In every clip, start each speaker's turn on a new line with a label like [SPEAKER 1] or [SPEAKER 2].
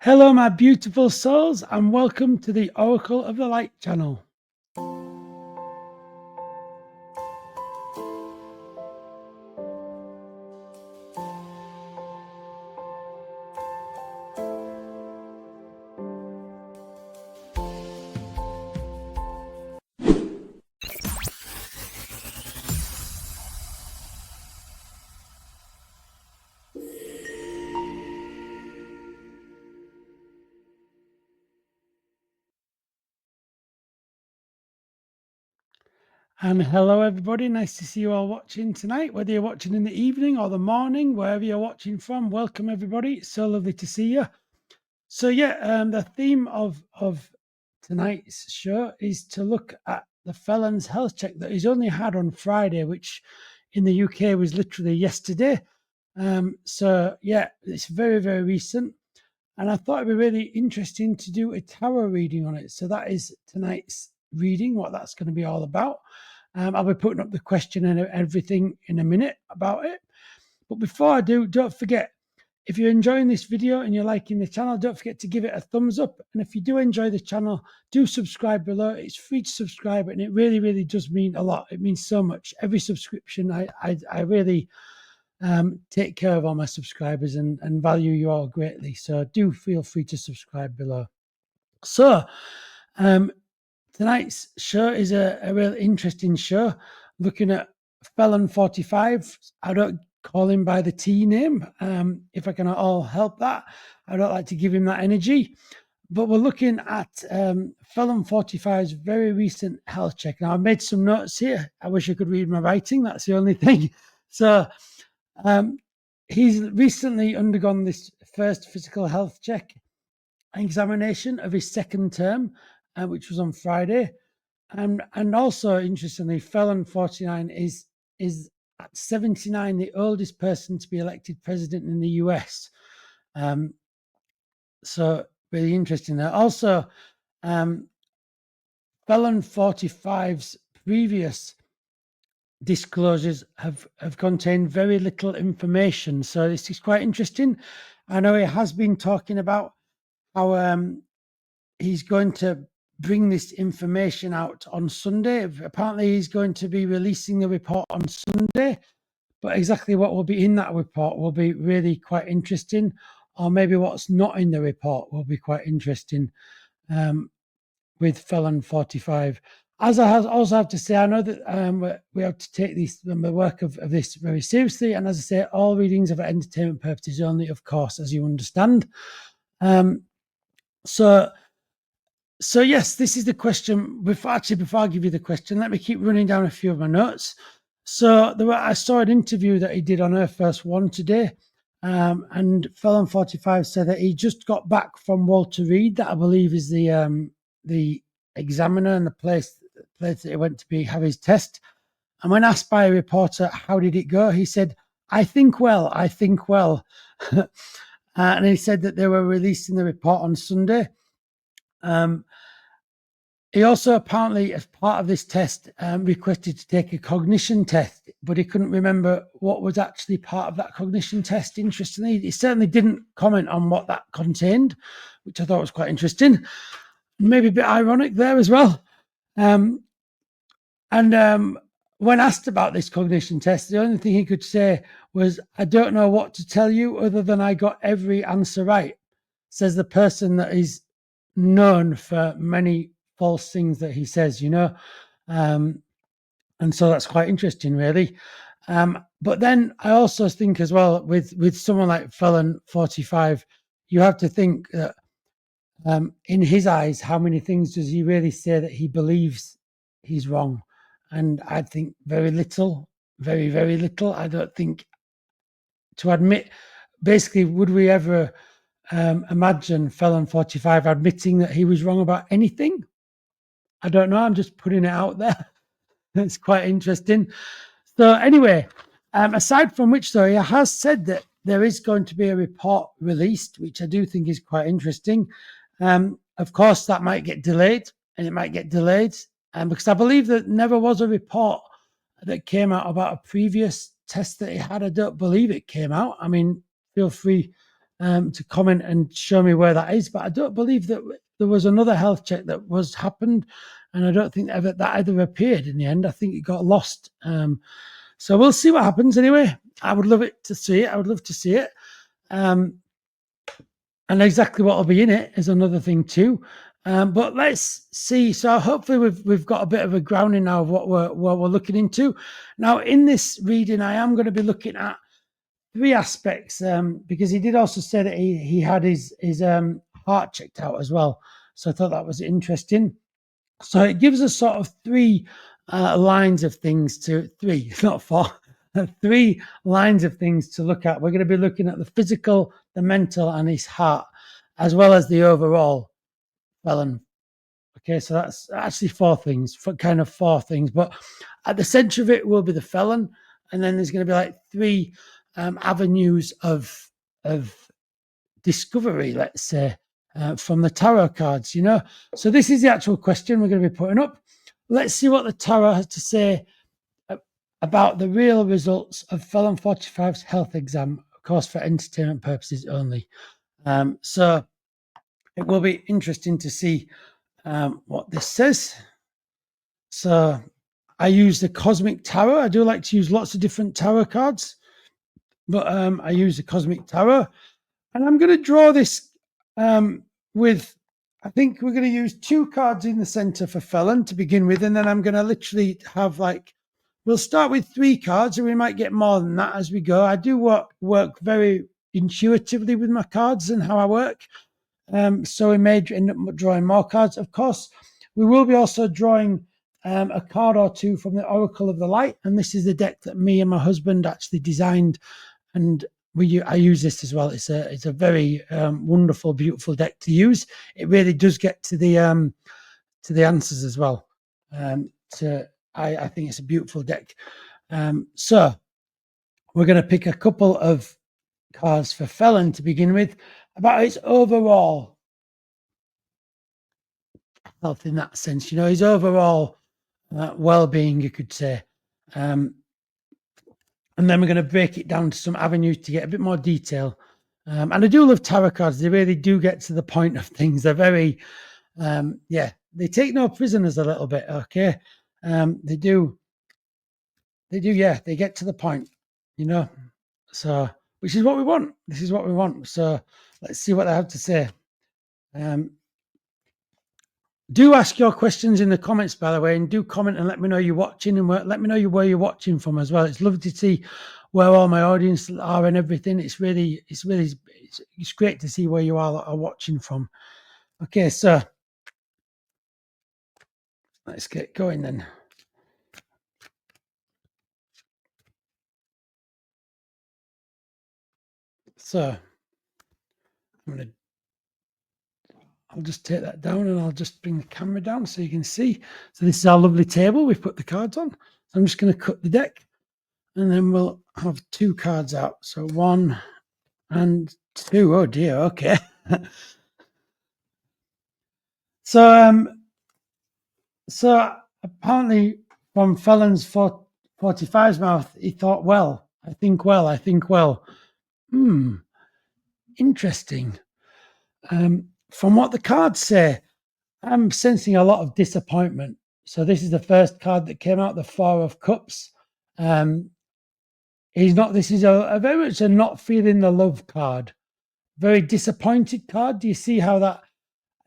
[SPEAKER 1] Hello, my beautiful souls, and welcome to the Oracle of the Light channel. And hello, everybody. Nice to see you all watching tonight, whether you're watching in the evening or the morning, wherever you're watching from. Welcome, everybody. It's so lovely to see you. So, the theme of tonight's show is to look at the Felon's health check that he's only had on Friday, which in the UK was literally yesterday. It's very, very recent. And I thought it'd be really interesting to do a tarot reading on it. So that is tonight's reading, what that's going to be all about. I'll be putting up the question and everything in a minute about it. But before I do, don't forget, if you're enjoying this video and you're liking the channel, don't forget to give it a thumbs up. And if you do enjoy the channel, do subscribe below. It's free to subscribe, and it really, really does mean a lot. It means so much. Every subscription, I really take care of all my subscribers and value you all greatly. So do feel free to subscribe below. So tonight's show is a real interesting show, looking at Felon 45. I don't call him by the T name. If I can at all help that, I don't like to give him that energy. But we're looking at Felon 45's very recent health check. Now, I've made some notes here. I wish I could read my writing. That's the only thing. So he's recently undergone this first physical health check examination of his second term, which was on Friday. And also, interestingly, Felon 49 is at 79 the oldest person to be elected president in the US. So really interesting there. Also, Felon 45's previous disclosures have contained very little information. So this is quite interesting. I know he has been talking about how he's going to bring this information out on Sunday. Apparently, he's going to be releasing the report on Sunday, but exactly what will be in that report will be really quite interesting, or maybe what's not in the report will be quite interesting with Felon 45. As I also have to say, I know that we have to take the work of this very seriously, and as I say, all readings are for entertainment purposes only, of course, as you understand. So yes, this is the question. Before I give you the question, let me keep running down a few of my notes. So I saw an interview that he did on Earth First One today, and Felon 45 said that he just got back from Walter Reed, that I believe is the examiner and the place that he went to have his test. And when asked by a reporter, how did it go? He said, I think well. And he said that they were releasing the report on Sunday. He also apparently, as part of this test, requested to take a cognition test, but he couldn't remember what was actually part of that cognition test. Interestingly, he certainly didn't comment on what that contained, which I thought was quite interesting. Maybe a bit ironic there as well. When asked about this cognition test, the only thing he could say was, I don't know what to tell you other than I got every answer right, says the person that is known for many false things that he says, and so that's quite interesting, really. But then I also think as well, with someone like Felon 45, you have to think that in his eyes, how many things does he really say that he believes he's wrong? And I think very little, very, very little. I don't think to admit, basically, would we ever imagine Felon 45 admitting that he was wrong about anything? I don't know. I'm just putting it out there. It's quite interesting. So anyway, aside from which, though, he has said that there is going to be a report released, which I do think is quite interesting. Of course, that might get delayed, and it might get delayed because I believe that never was a report that came out about a previous test that he had. I don't believe it came out. I mean, feel free to comment and show me where that is. But I don't believe that there was another health check that was happened, and I don't think that ever appeared in the end. I think it got lost. So we'll see what happens. Anyway, I would love to see it. I would love to see it. And exactly what will be in it is another thing too. But let's see. So hopefully we've got a bit of a grounding now of what we're looking into. Now in this reading, I am going to be looking at three aspects, because he did also say that he had his heart checked out as well. So I thought that was interesting. So it gives us sort of three lines of things to three, not four, three lines of things to look at. We're going to be looking at the physical, the mental, and his heart, as well as the overall felon. Okay, so that's actually four things, four things. But at the center of it will be the felon, and then there's going to be like three avenues of discovery, let's say, from the tarot cards, you know. So this is the actual question we're going to be putting up. Let's see what the tarot has to say about the real results of Felon 45's health exam, of course, for entertainment purposes only. So it will be interesting to see what this says. So I use the Cosmic Tarot. I do like to use lots of different tarot cards, but I use the Cosmic Tarot. And I'm going to draw this with, I think we're going to use two cards in the center for Felon to begin with. And then I'm going to literally have we'll start with three cards and we might get more than that as we go. I do work very intuitively with my cards and how I work. So we may end up drawing more cards. Of course, we will be also drawing a card or two from the Oracle of the Light. And this is the deck that me and my husband actually designed, and I use this as well. It's a very wonderful, beautiful deck to use. It really does get to the answers as well. I think it's a beautiful deck. So we're going to pick a couple of cards for Felon to begin with about his overall health in that sense. You know, his overall well-being, you could say. And then we're going to break it down to some avenues to get a bit more detail. And I do love tarot cards. They really do get to the point of things. They're very, they take no prisoners a little bit, okay? They do, yeah, they get to the point, you know? So, which is what we want. This is what we want. So let's see what they have to say. Do ask your questions in the comments, by the way, and do comment and let me know you're watching, and let me know where you're watching from as well. It's lovely to see where all my audience are and everything. It's great to see where you all are watching from. Okay, so let's get going then. So I'll just take that down and I'll just bring the camera down so you can see. So this is our lovely table we've put the cards on. So I'm just going to cut the deck and then we'll have two cards out. So 1 and 2. Oh dear, okay. So apparently from Felon's 45's mouth, he thought, well, I think well. Interesting. From what the cards say, I'm sensing a lot of disappointment. So this is the first card that came out, the 4 of Cups. This is a very much a not feeling the love card. Very disappointed card. Do you see how that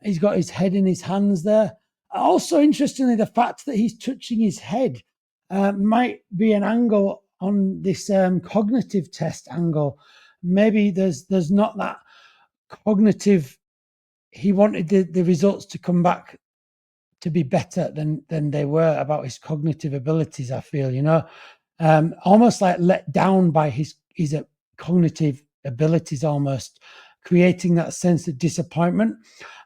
[SPEAKER 1] he's got his head in his hands there? Also, interestingly, the fact that he's touching his head might be an angle on this cognitive test angle. Maybe there's not that cognitive. He wanted the results to come back to be better than they were about his cognitive abilities. I feel, you know, almost like let down by his cognitive abilities, almost creating that sense of disappointment.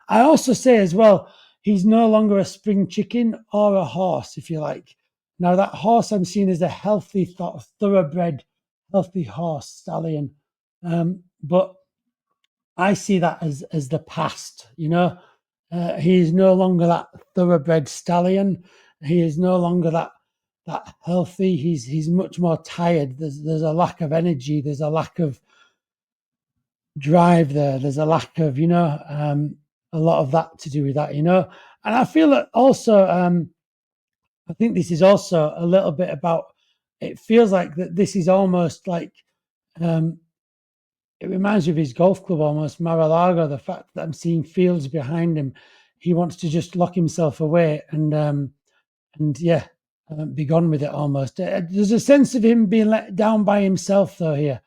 [SPEAKER 1] I also say as well, he's no longer a spring chicken or a horse, if you like. Now that horse I'm seeing is a healthy, thoroughbred, healthy horse, stallion. But I see that as the past, you know. He is no longer that thoroughbred stallion. He is no longer that healthy. He's much more tired. There's a lack of energy. There's a lack of drive there. There's a lack of, a lot of that to do with that, and I feel that also. I think this is also a little bit about. It feels like that this is almost like. Um, it reminds me of his golf club almost, Mar-a-Lago. The fact that I'm seeing fields behind him, he wants to just lock himself away and yeah, be gone with it almost. There's a sense of him being let down by himself though here.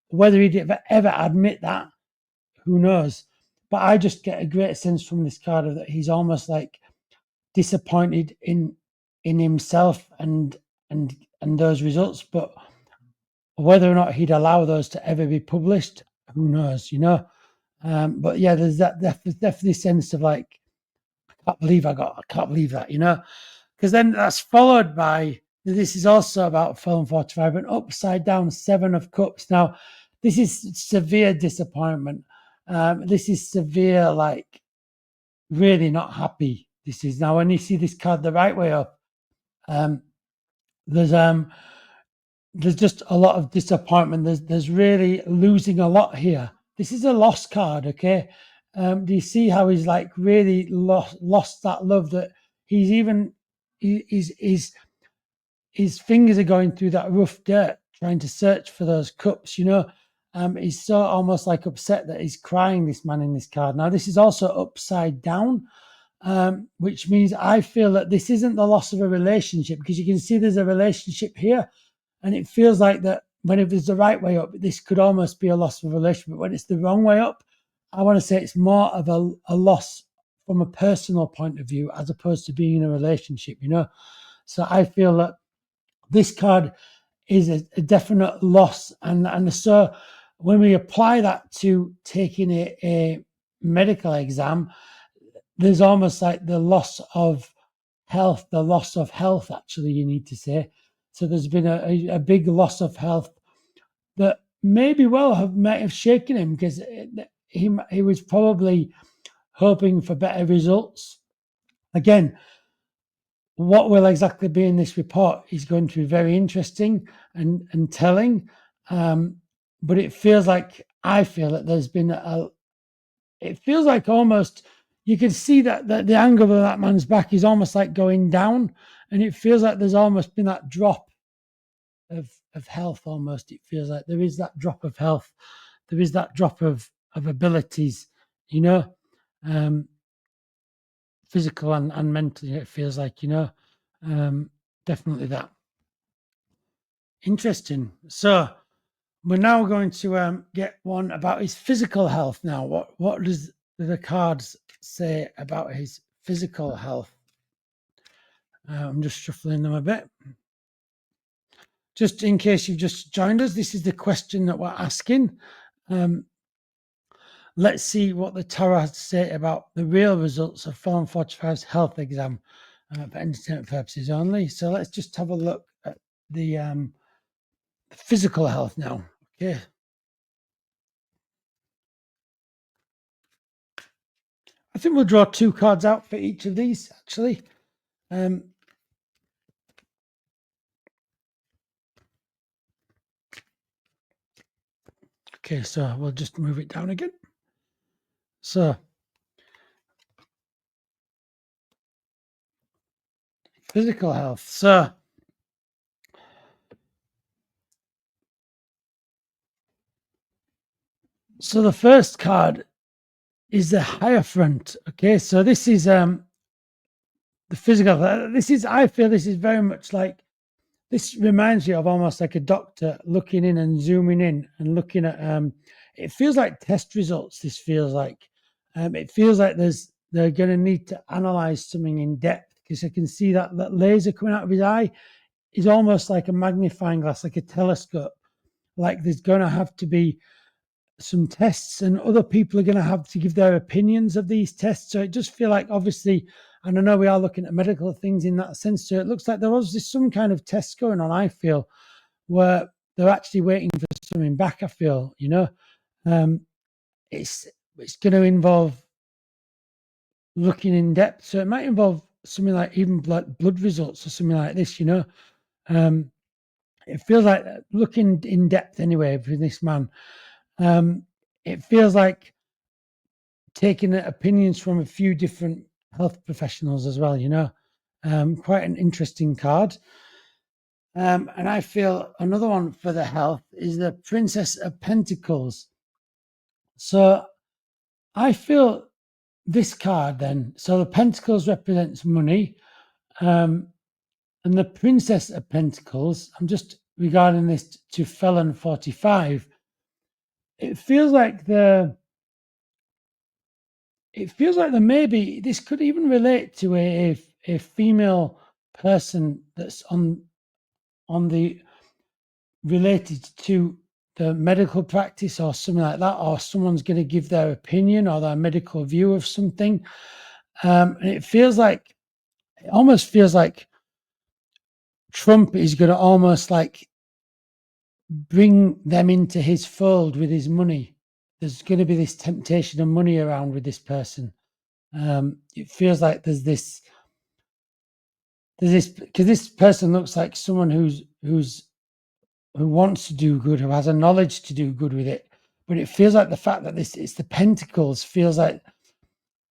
[SPEAKER 1] Whether he'd ever admit that, who knows? But I just get a great sense from this card of that he's almost like disappointed in himself and those results. But whether or not he'd allow those to ever be published, who knows? But yeah, there's that definitely sense of like I can't believe that, because then that's followed by this is also about Felon 45, an upside down 7 of cups. Now, this is severe disappointment. This is severe, like really not happy. This is now when you see this card the right way up. Um, there's just a lot of disappointment. There's really losing a lot here. This is a loss card, okay? Do you see how he's like really lost that love that he's even his fingers are going through that rough dirt trying to search for those cups, he's so almost like upset that he's crying, this man in this card. Now this is also upside down, which means I feel that this isn't the loss of a relationship, because you can see there's a relationship here and it feels like that when it was the right way up, this could almost be a loss of a relationship. But when it's the wrong way up, I want to say it's more of a loss from a personal point of view as opposed to being in a relationship, So I feel that this card is a definite loss. And so when we apply that to taking a medical exam, there's almost like the loss of health, actually, you need to say. So there's been a big loss of health that might have shaken him, because he was probably hoping for better results. Again, what will exactly be in this report is going to be very interesting and telling. But I feel that there's been it feels like almost you can see that the angle of that man's back is almost like going down, and it feels like there's almost been that drop of health. Almost it feels like there is that drop of health, there is that drop of abilities, um, physical and mentally. It feels like definitely that. Interesting. So we're now going to get one about his physical health. Now, what does the cards say about his physical health? I'm just shuffling them a bit. Just in case you've just joined us, this is the question that we're asking. Let's see what the tarot has to say about the real results of Felon 45's health exam for entertainment purposes only. So let's just have a look at the physical health now. Okay. I think we'll draw 2 cards out for each of these, actually. Okay, so we'll just move it down again. So, physical health. So the first card is the Hierophant. Okay, so this is the physical. I feel this is very much like, this reminds you of almost like a doctor looking in and zooming in and looking at. It feels like test results. This feels like. It feels like they're going to need to analyze something in depth, because I can see that laser coming out of his eye is almost like a magnifying glass, like a telescope. Like there's going to have to be some tests, and other people are going to have to give their opinions of these tests. So it just feel like, obviously, and I know we are looking at medical things in that sense. So it looks like there was some kind of test going on, I feel, where they're actually waiting for something back. I feel, it's going to involve looking in depth. So it might involve something like even blood results or something like this. It feels like looking in depth anyway for this man. it feels like taking opinions from a few different health professionals as well, quite an interesting card. And I feel another one for the health is the Princess of Pentacles. So I feel this card then, so the Pentacles represents money, and the Princess of Pentacles, I'm just regarding this to Felon 45. It feels like the maybe this could even relate to a female person that's on the related to the medical practice or something like that, or someone's going to give their opinion or their medical view of something. And it almost feels like Trump is going to almost like bring them into his fold with his money. There's going to be this temptation of money around with this person. It feels like there's this because this person looks like someone who wants to do good, who has a knowledge to do good with it. But it feels like the fact that it's the Pentacles feels like,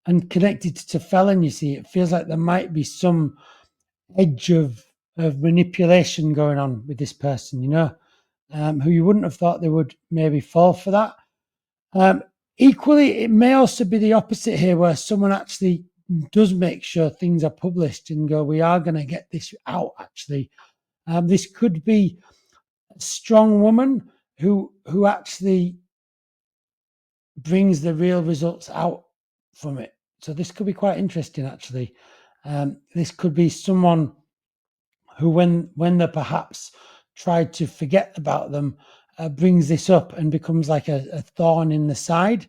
[SPEAKER 1] and connected to Felon, you see, it feels like there might be some edge of manipulation going on with this person, who you wouldn't have thought they would maybe fall for that. Equally, it may also be the opposite here, where someone actually does make sure things are published and go, we are going to get this out, actually. This could be a strong woman who actually brings the real results out from it. So this could be quite interesting, actually. This could be someone who, when they perhaps tried to forget about them, brings this up and becomes like a thorn in the side.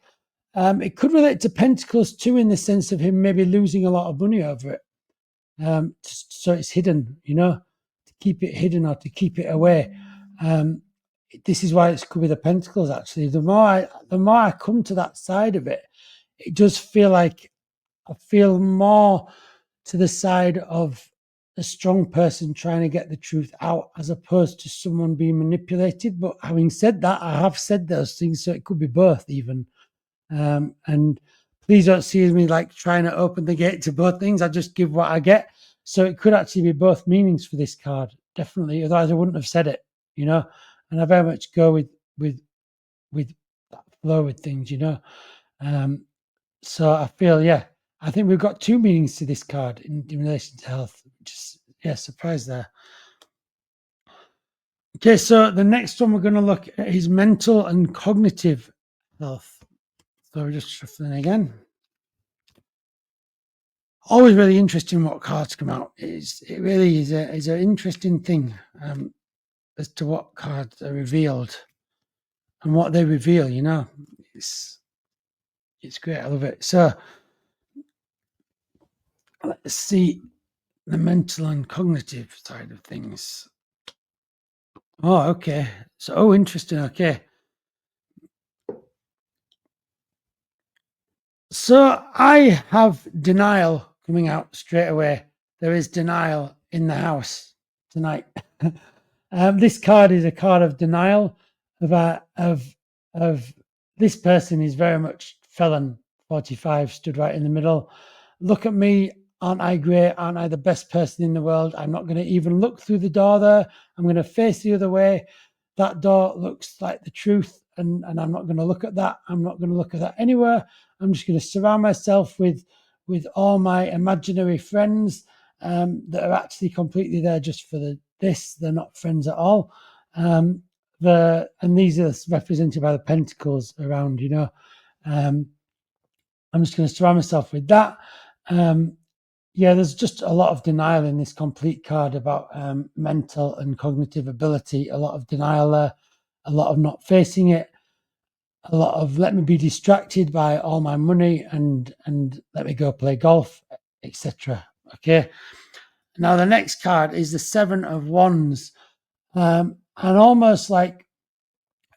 [SPEAKER 1] It could relate to Pentacles too, in the sense of him maybe losing a lot of money over it. So it's hidden, to keep it hidden or to keep it away. This is why it could be the Pentacles, actually. The more I come to that side of it, it does feel like I feel more to the side of a strong person trying to get the truth out, as opposed to someone being manipulated. But having said that, I have said those things, so it could be both even. And please don't see me like trying to open the gate to both things. I just give what I get. So it could actually be both meanings for this card, definitely. Otherwise, I wouldn't have said it, And I very much go with that flow with things, So I feel, I think we've got two meanings to this card in relation to health. Just surprise there. Okay, so the next one we're going to look at is mental and cognitive health. So we're just shuffling again. Always really interesting what cards come out. It really is an interesting thing as to what cards are revealed and what they reveal. It's great. I love it. So let's see the mental and cognitive side of things. Oh, okay. So, interesting. Okay. So I have denial coming out straight away. There is denial in the house tonight. This card is a card of denial of this person is very much Felon 45, stood right in the middle. Look at me. Aren't I great? Aren't I the best person in the world? I'm not going to even look through the door there. I'm going to face the other way. That door looks like the truth, and I'm not going to look at that. I'm not going to look at that anywhere. I'm just going to surround myself with all my imaginary friends that are actually completely there just for this. They're not friends at all. And these are represented by the pentacles around. I'm just going to surround myself with that. There's just a lot of denial in this complete card about mental and cognitive ability. A lot of denial there, a lot of not facing it, a lot of let me be distracted by all my money and let me go play golf, etc. Okay. Now the next card is the Seven of Wands, and almost like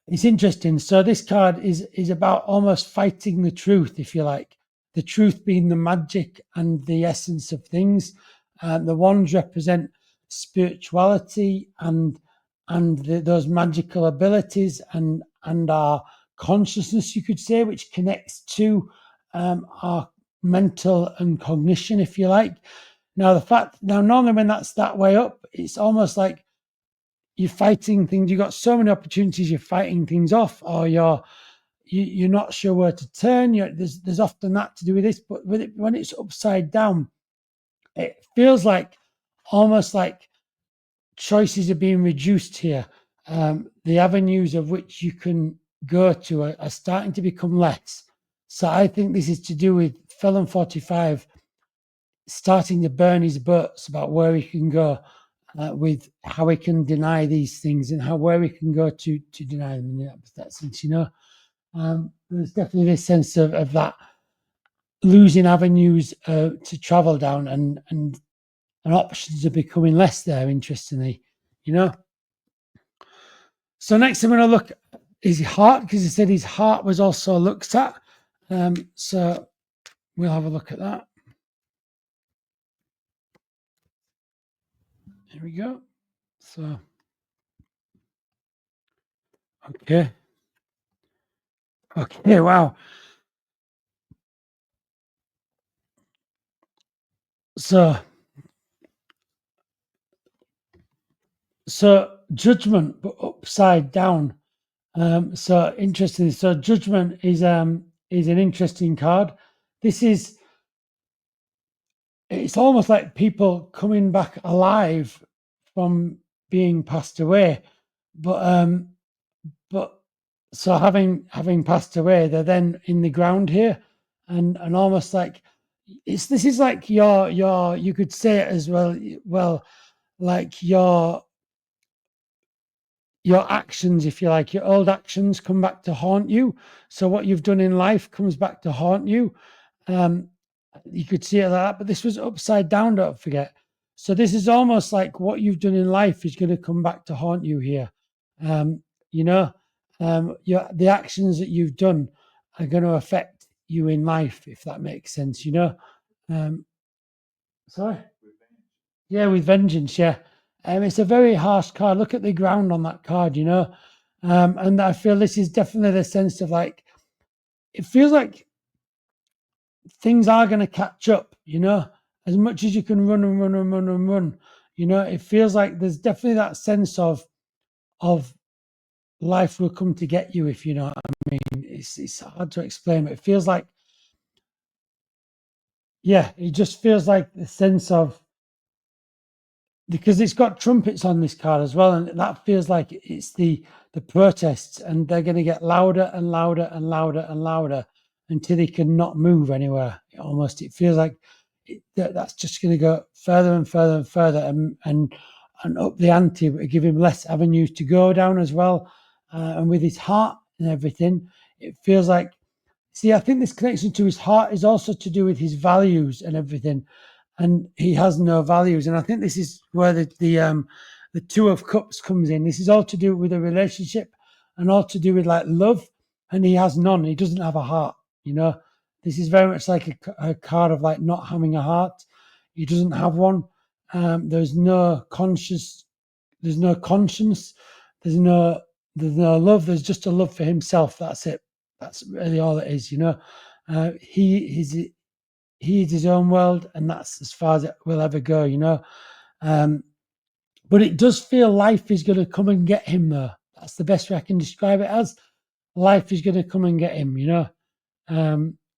[SPEAKER 1] it's interesting. So this card is about almost fighting the truth, if you like. The truth being the magic and the essence of things. The wands represent spirituality and those magical abilities and are consciousness, you could say, which connects to our mental and cognition, if you like. Now, normally when that's that way up, it's almost like you're fighting things. You've got so many opportunities, you're fighting things off, or you're not sure where to turn. There's often that to do with this, but when it's upside down, it feels like almost like choices are being reduced here. The avenues of which you can go to are starting to become less. So I think this is to do with Felon 45 starting to burn his boats about where he can go with how he can deny these things and where he can go to deny them in that sense, there's definitely this sense of that losing avenues to travel down and options are becoming less there, interestingly, So next I'm going to look his heart, because he said his heart was also looked at. So we'll have a look at that. Here we go. So, okay. Okay, wow. So judgment, but upside down. So interesting. So judgment is an interesting card. It's almost like people coming back alive from being passed away, but so having passed away, they're then in the ground here, and almost like this is like your you could say it as well, like your actions, if you like, your old actions come back to haunt you. So what you've done in life comes back to haunt you. You could see it like that, but this was upside down, don't forget. So this is almost like what you've done in life is going to come back to haunt you here. You know, the actions that you've done are going to affect you in life, if that makes sense, Sorry? Yeah, with vengeance, yeah. It's a very harsh card. Look at the ground on that card, and I feel this is definitely the sense of like, it feels like things are going to catch up, as much as you can run and run and run and run, it feels like there's definitely that sense of life will come to get you, if you know what I mean. It's hard to explain, but it feels like, yeah, it just feels like the sense of, because it's got trumpets on this card as well, and that feels like it's the protests, and they're going to get louder and louder and louder and louder until they cannot move anywhere. Almost, it feels like that's just going to go further and further and further, and up the ante, give him less avenues to go down as well. And with his heart and everything, it feels like. See, I think this connection to his heart is also to do with his values and everything, and he has no values. And I think this is where the Two of Cups comes in. This is all to do with a relationship and all to do with like love, and he has none. He doesn't have a heart. This is very much like a card of like not having a heart. He doesn't have one. There's no conscience. There's no love. There's just a love for himself. That's it. That's really all it is. He is his own world, and that's as far as it will ever go. But it does feel life is going to come and get him, though. That's the best way I can describe it as. Life is going to come and get him.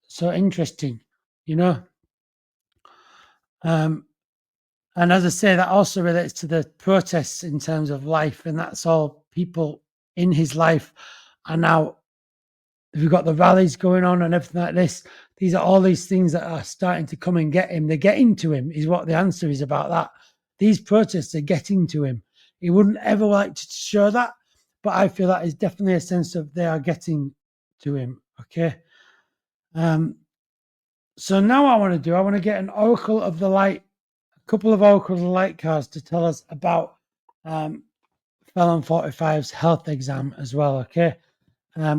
[SPEAKER 1] So interesting. Um, and as I say, that also relates to the protests in terms of life, and that's all people in his life are now. We've got the rallies going on and everything like this. These are all these things that are starting to come and get him. They're getting to him, is what the answer is about that. These protests are getting to him. He wouldn't ever like to show that, but I feel that is definitely a sense of they are getting to him. Okay. So now I want to get an Oracle of the Light, a couple of Oracle of the Light cards to tell us about Felon 45's health exam as well. Okay.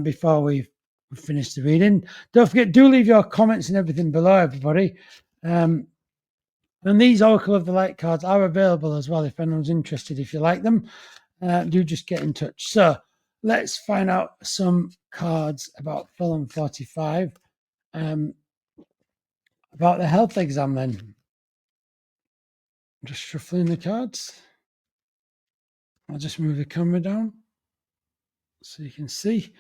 [SPEAKER 1] Before we finish the reading, don't forget, do leave your comments and everything below, everybody. And these Oracle of the Light cards are available as well if anyone's interested. If you like them, do just get in touch. So let's find out some cards about Felon 45, about the health exam then. Just shuffling the cards. I'll just move the camera down so you can see.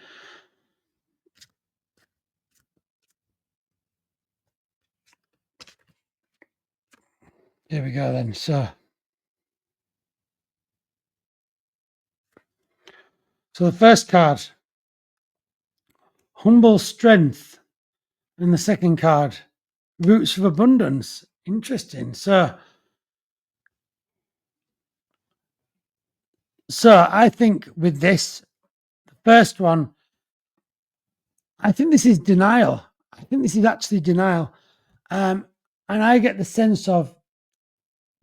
[SPEAKER 1] Here we go then. So the first card, humble strength, and the second card, roots of abundance. Interesting. So I think with this, the first one, I think this is denial. I think this is actually denial. And I get the sense of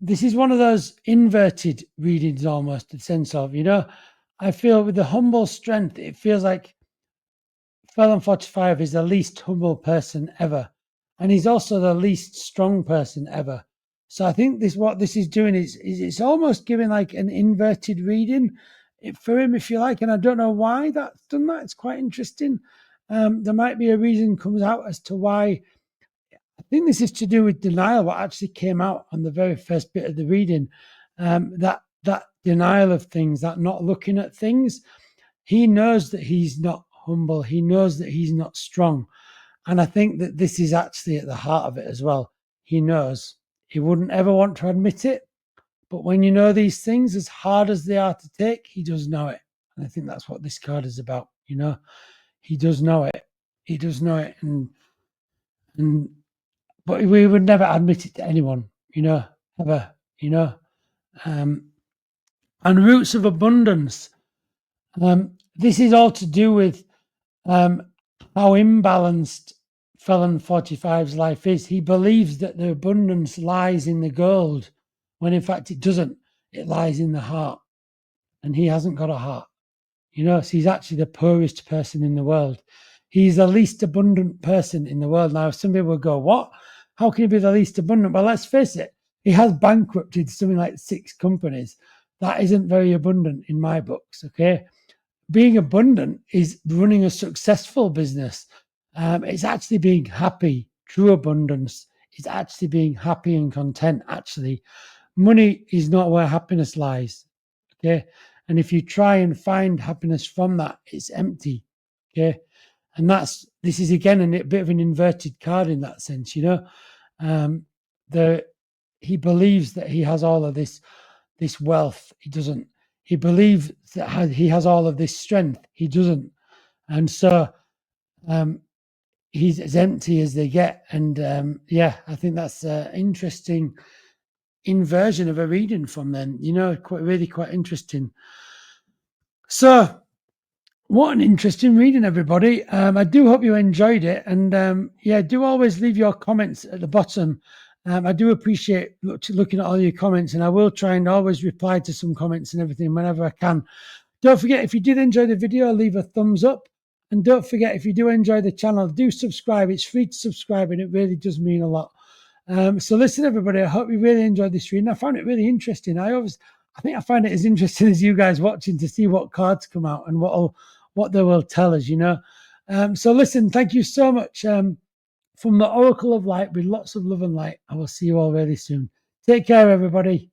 [SPEAKER 1] this is one of those inverted readings almost, the sense of, I feel with the humble strength, it feels like Felon 45 is the least humble person ever. And he's also the least strong person ever. So I think what this is doing is it's almost giving like an inverted reading for him, if you like. And I don't know why that's done that. It's quite interesting. There might be a reason comes out as to why. I think this is to do with denial, what actually came out on the very first bit of the reading. That denial of things, that not looking at things. He knows that he's not humble. He knows that he's not strong. And I think that this is actually at the heart of it as well. He knows. He wouldn't ever want to admit it. But when you know these things, as hard as they are to take, he does know it. And I think that's what this card is about. He does know it. He does know it. But we would never admit it to anyone, ever, and roots of abundance. This is all to do with how imbalanced Felon 45's life is. He believes that the abundance lies in the gold, when in fact it doesn't. It lies in the heart, and he hasn't got a heart. So he's actually the poorest person in the world. He's the least abundant person in the world. Now, some people will go, what? How can he be the least abundant? Well, let's face it. He has bankrupted something like 6 companies. That isn't very abundant in my books, okay? Being abundant is running a successful business. It's actually being happy. True abundance is actually being happy and content, actually. Money is not where happiness lies, okay? And if you try and find happiness from that, it's empty, okay? And this is again a bit of an inverted card in that sense, he believes that he has all of this wealth. He doesn't. He believes that he has all of this strength. He doesn't. And so he's as empty as they get. And I think that's an interesting inversion of a reading from them, really quite interesting. So what an interesting reading, everybody. I do hope you enjoyed it. And do always leave your comments at the bottom. I do appreciate looking at all your comments, and I will try and always reply to some comments and everything whenever I can. Don't forget, if you did enjoy the video, leave a thumbs up. And don't forget, if you do enjoy the channel, do subscribe. It's free to subscribe, and it really does mean a lot. So listen, everybody, I hope you really enjoyed this reading. I found it really interesting. I think I find it as interesting as you guys watching to see what cards come out and what they will tell us, So listen, thank you so much. From the Oracle of Light, with lots of love and light. I will see you all really soon. Take care, everybody.